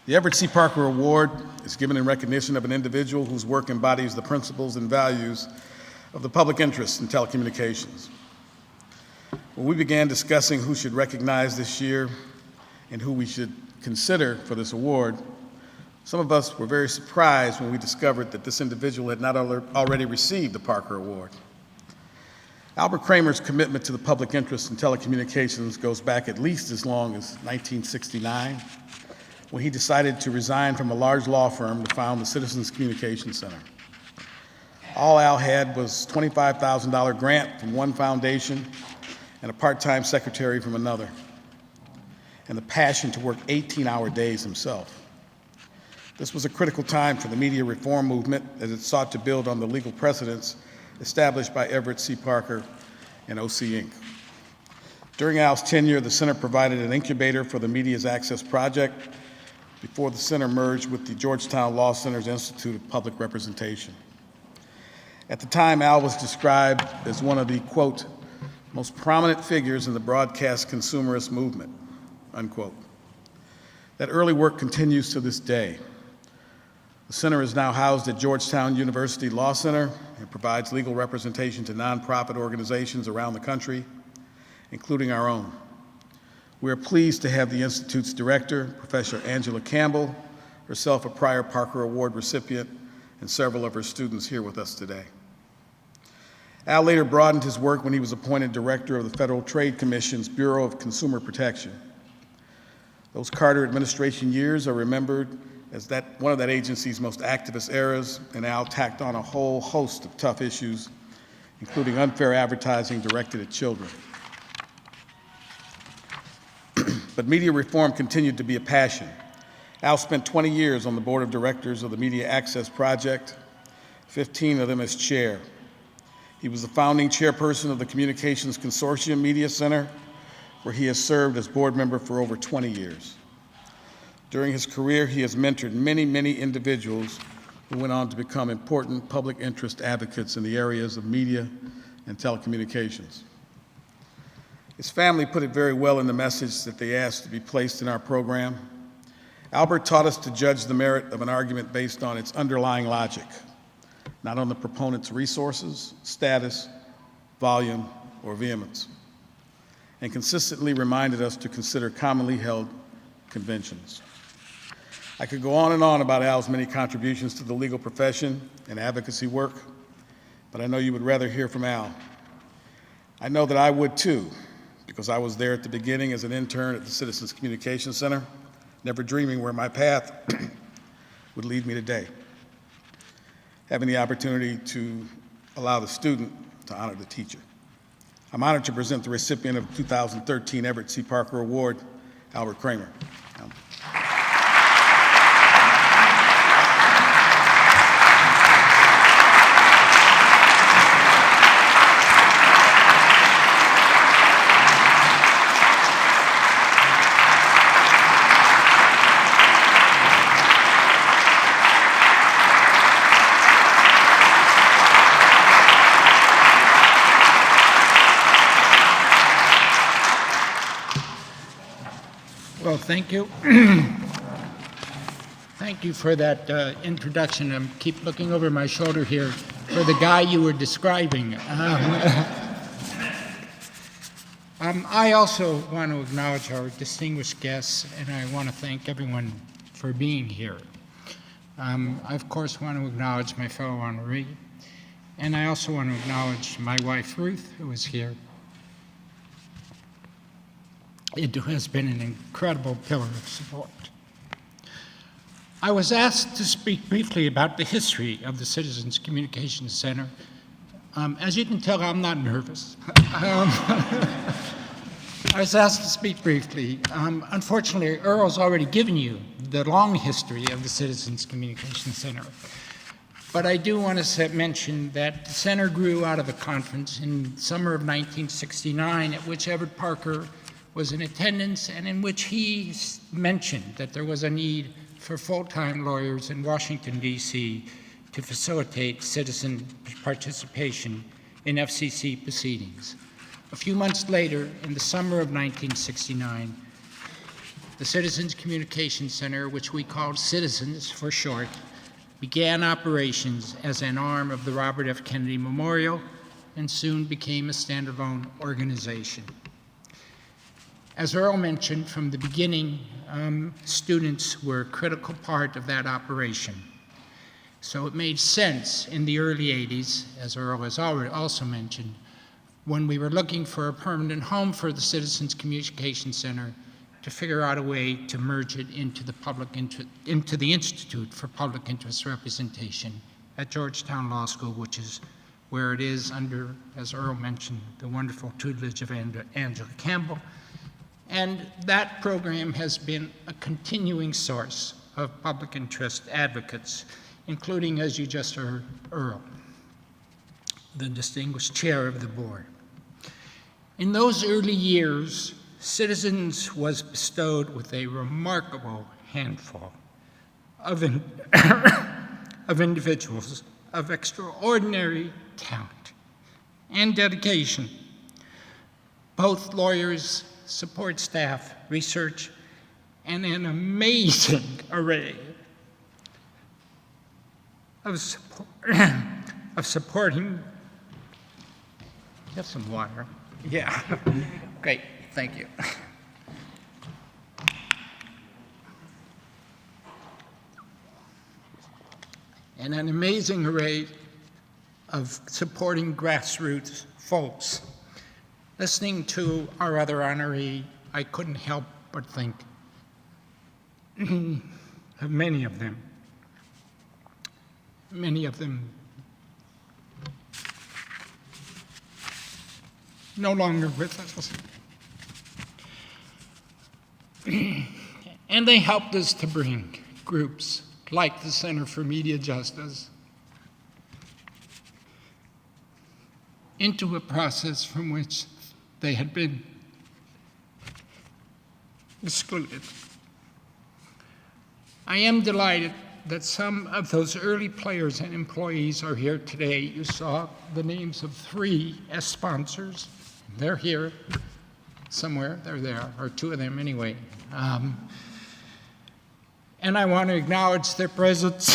The Everett C. Parker Award is given in recognition of an individual whose work embodies the principles and values of the public interest in telecommunications. When we began discussing who should recognize this year and who we should consider for this award, some of us were very surprised when we discovered that this individual had not already received the Parker Award. Albert Kramer's commitment to the public interest in telecommunications goes back at least as long as 1969, when he decided to resign from a large law firm to found the Citizens Communication Center. All Al had was a $25,000 grant from one foundation and a part-time secretary from another, and the passion to work 18-hour days himself. This was a critical time for the media reform movement as it sought to build on the legal precedents established by Everett C. Parker and OC Inc. During Al's tenure, the center provided an incubator for the Media's Access Project before the center merged with the Georgetown Law Center's Institute of Public Representation. At the time, Al was described as one of the, quote, most prominent figures in the broadcast consumerist movement, unquote. That early work continues to this day. The center is now housed at Georgetown University Law Center and provides legal representation to nonprofit organizations around the country, including our own. We are pleased to have the Institute's director, Professor Angela Campbell, herself a prior Parker Award recipient, and several of her students here with us today. Al later broadened his work when he was appointed director of the Federal Trade Commission's Bureau of Consumer Protection. Those Carter administration years are remembered as one of that agency's most activist eras, and Al tacked on a whole host of tough issues, including unfair advertising directed at children. But media reform continued to be a passion. Al spent 20 years on the board of directors of the Media Access Project, 15 of them as chair. He was the founding chairperson of the Communications Consortium Media Center, where he has served as board member for over 20 years. During his career, he has mentored many, many individuals who went on to become important public interest advocates in the areas of media and telecommunications. His family put it very well in the message that they asked to be placed in our program. Albert taught us to judge the merit of an argument based on its underlying logic, not on the proponent's resources, status, volume, or vehemence, and consistently reminded us to consider commonly held conventions. I could go on and on about Al's many contributions to the legal profession and advocacy work, but I know you would rather hear from Al. I know that I would too, because I was there at the beginning as an intern at the Citizens Communication Center, never dreaming where my path would lead me today. Having the opportunity to allow the student to honor the teacher. I'm honored to present the recipient of the 2013 Everett C. Parker Award, Albert Kramer. Well, thank you. Thank you for that introduction. I keep looking over my shoulder here for the guy you were describing. I also want to acknowledge our distinguished guests, and I want to thank everyone for being here. I, of course, want to acknowledge my fellow honoree, and I also want to acknowledge my wife, Ruth, who is here. It has been an incredible pillar of support. I was asked to speak briefly about the history of the Citizens Communications Center. As you can tell, I'm not nervous. I was asked to speak briefly. Unfortunately, Earl's already given you the long history of the Citizens Communications Center. But I do want to mention that the center grew out of a conference in summer of 1969 at which Everett Parker was in attendance, and in which he mentioned that there was a need for full-time lawyers in Washington, D.C. to facilitate citizen participation in FCC proceedings. A few months later, in the summer of 1969, the Citizens Communication Center, which we called Citizens for short, began operations as an arm of the Robert F. Kennedy Memorial and soon became a standalone organization. As Earl mentioned, from the beginning, students were a critical part of that operation. So it made sense in the early 80s, as Earl has already also mentioned, when we were looking for a permanent home for the Citizens Communication Center, to figure out a way to merge it into the Institute for Public Interest Representation at Georgetown Law School, which is where it is under, as Earl mentioned, the wonderful tutelage of Angela Campbell. And that program has been a continuing source of public interest advocates, including, as you just heard, Earl, the distinguished chair of the board. In those early years, Citizens was bestowed with a remarkable handful of individuals of extraordinary talent and dedication, both lawyers, support staff, research, and an amazing array of supporting. Get some water. Yeah, great. Thank you. And an amazing array of supporting grassroots folks. Listening to our other honoree, I couldn't help but think of many of them. Many of them no longer with us. And they helped us to bring groups like the Center for Media Justice into a process from which they had been excluded. I am delighted that some of those early players and employees are here today. You saw the names of 3 as sponsors. They're here somewhere. They're there, or 2 of them anyway. And I want to acknowledge their presence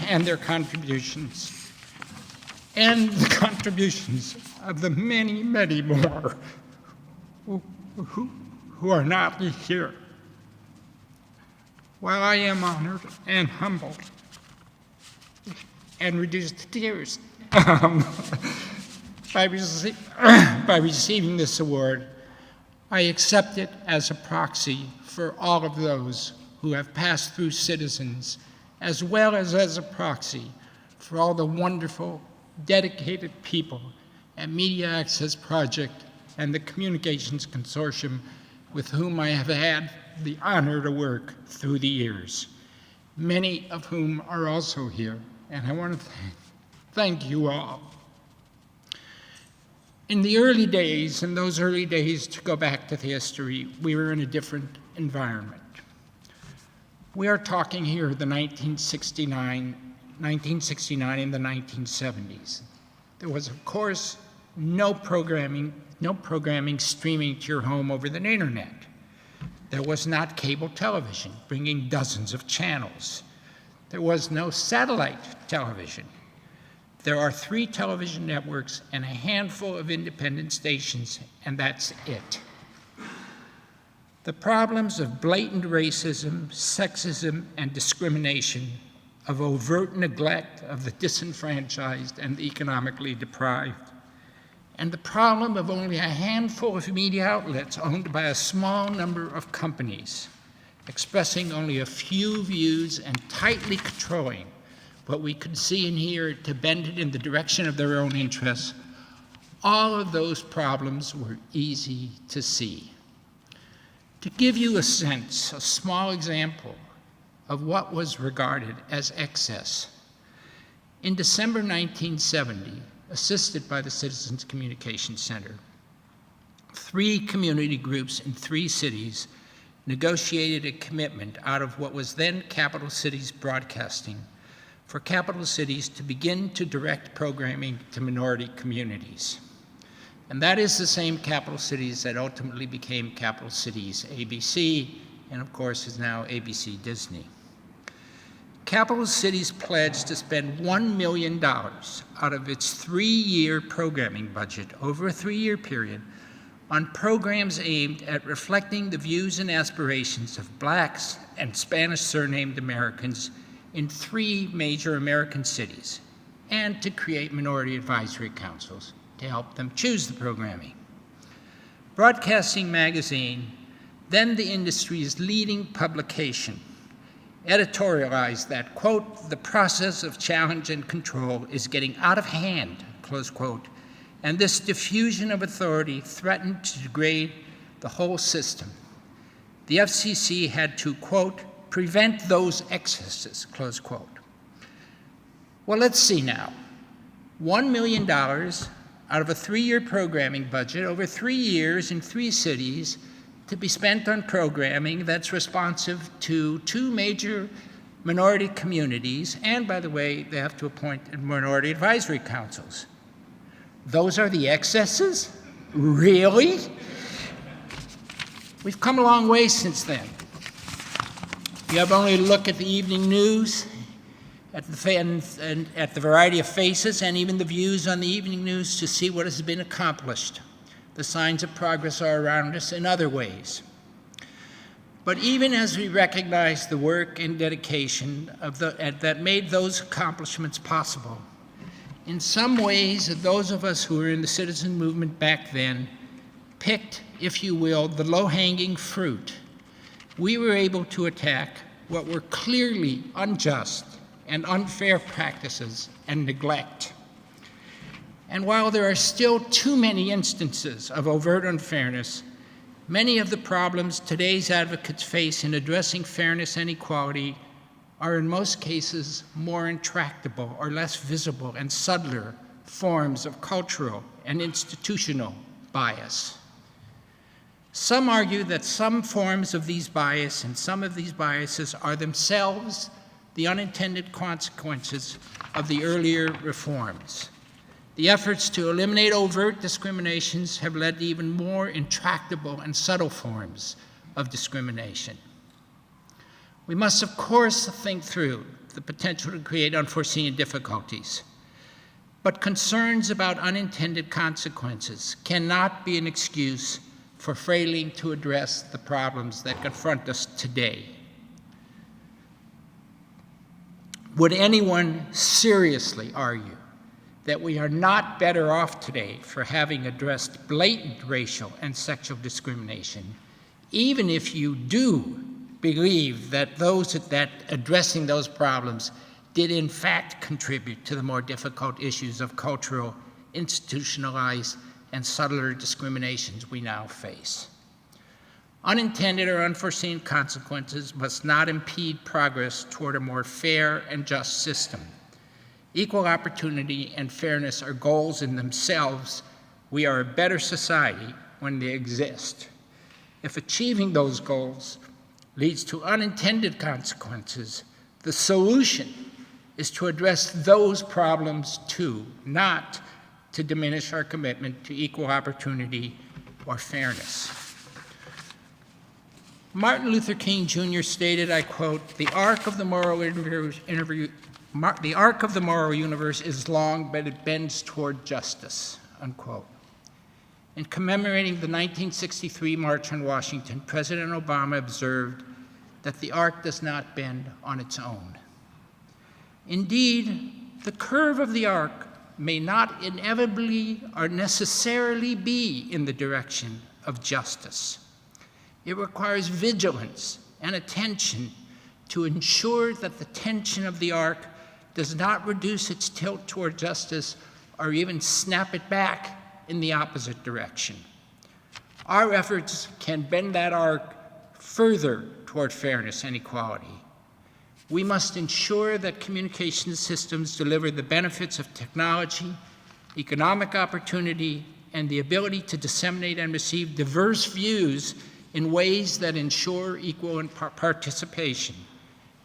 and their contributions, and the contributions of the many, many more who are not here. While I am honored and humbled and reduced to tears by receiving this award, I accept it as a proxy for all of those who have passed through Citizens, as well as a proxy for all the wonderful, dedicated people at Media Access Project and the Communications Consortium with whom I have had the honor to work through the years, many of whom are also here, and I want to thank you all. In the early days, in those early days, to go back to the history, we were in a different environment. We are talking here the 1969 and the 1970s. There was, of course, no programming streaming to your home over the internet. There was not cable television bringing dozens of channels. There was no satellite television. There are 3 television networks and a handful of independent stations, and that's it. The problems of blatant racism, sexism, and discrimination, of overt neglect of the disenfranchised and the economically deprived, and the problem of only a handful of media outlets owned by a small number of companies, expressing only a few views and tightly controlling what we could see and hear to bend it in the direction of their own interests, all of those problems were easy to see. To give you a sense, a small example of what was regarded as excess, in December 1970, assisted by the Citizens Communication Center, 3 community groups in 3 cities negotiated a commitment out of what was then Capital Cities Broadcasting for Capital Cities to begin to direct programming to minority communities. And that is the same Capital Cities that ultimately became Capital Cities ABC and of course is now ABC Disney. Capital Cities pledged to spend $1 million out of its 3-year programming budget over a 3-year period on programs aimed at reflecting the views and aspirations of Blacks and Spanish surnamed Americans in 3 major American cities, and to create minority advisory councils to help them choose the programming. Broadcasting Magazine, then the industry's leading publication, editorialized that, quote, "the process of challenge and control is getting out of hand," close quote, and this diffusion of authority threatened to degrade the whole system. The FCC had to, quote, "prevent those excesses," close quote. Well, let's see now. $1 million out of a 3-year programming budget over 3 years in 3 cities to be spent on programming that's responsive to 2 major minority communities, and by the way, they have to appoint minority advisory councils. Those are the excesses? Really? We've come a long way since then. You have only to look at the evening news, at the variety of faces and even the views on the evening news to see what has been accomplished. The signs of progress are around us in other ways. But even as we recognize the work and dedication that made those accomplishments possible, in some ways, those of us who were in the citizen movement back then picked, if you will, the low-hanging fruit. We were able to attack what were clearly unjust and unfair practices and neglect. And while there are still too many instances of overt unfairness, many of the problems today's advocates face in addressing fairness and equality are in most cases more intractable or less visible and subtler forms of cultural and institutional bias. Some argue that some forms of these bias and some of these biases are themselves the unintended consequences of the earlier reforms. The efforts to eliminate overt discriminations have led to even more intractable and subtle forms of discrimination. We must, of course, think through the potential to create unforeseen difficulties, but concerns about unintended consequences cannot be an excuse for failing to address the problems that confront us today. Would anyone seriously argue that we are not better off today for having addressed blatant racial and sexual discrimination, even if you do believe that addressing those problems did in fact contribute to the more difficult issues of cultural, institutionalized, and subtler discriminations we now face? Unintended or unforeseen consequences must not impede progress toward a more fair and just system. Equal opportunity and fairness are goals in themselves. We are a better society when they exist. If achieving those goals leads to unintended consequences, the solution is to address those problems too, not to diminish our commitment to equal opportunity or fairness. Martin Luther King Jr. stated, I quote, the arc of the moral universe is long, but it bends toward justice," unquote. In commemorating the 1963 March on Washington, President Obama observed that the arc does not bend on its own. Indeed, the curve of the arc may not inevitably or necessarily be in the direction of justice. It requires vigilance and attention to ensure that the tension of the arc does not reduce its tilt toward justice or even snap it back in the opposite direction. Our efforts can bend that arc further toward fairness and equality. We must ensure that communication systems deliver the benefits of technology, economic opportunity, and the ability to disseminate and receive diverse views in ways that ensure equal participation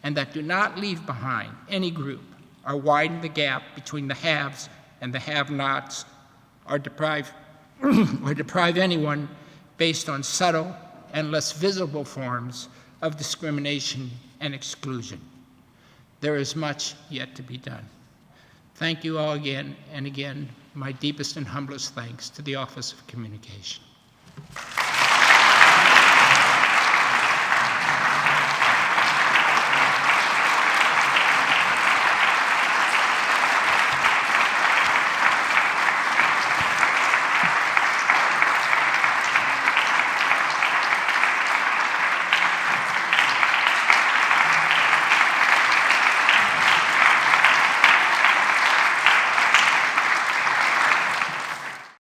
and that do not leave behind any group or widen the gap between the haves and the have-nots, or deprive anyone based on subtle and less visible forms of discrimination and exclusion. There is much yet to be done. Thank you all again, and again, my deepest and humblest thanks to the Office of Communication.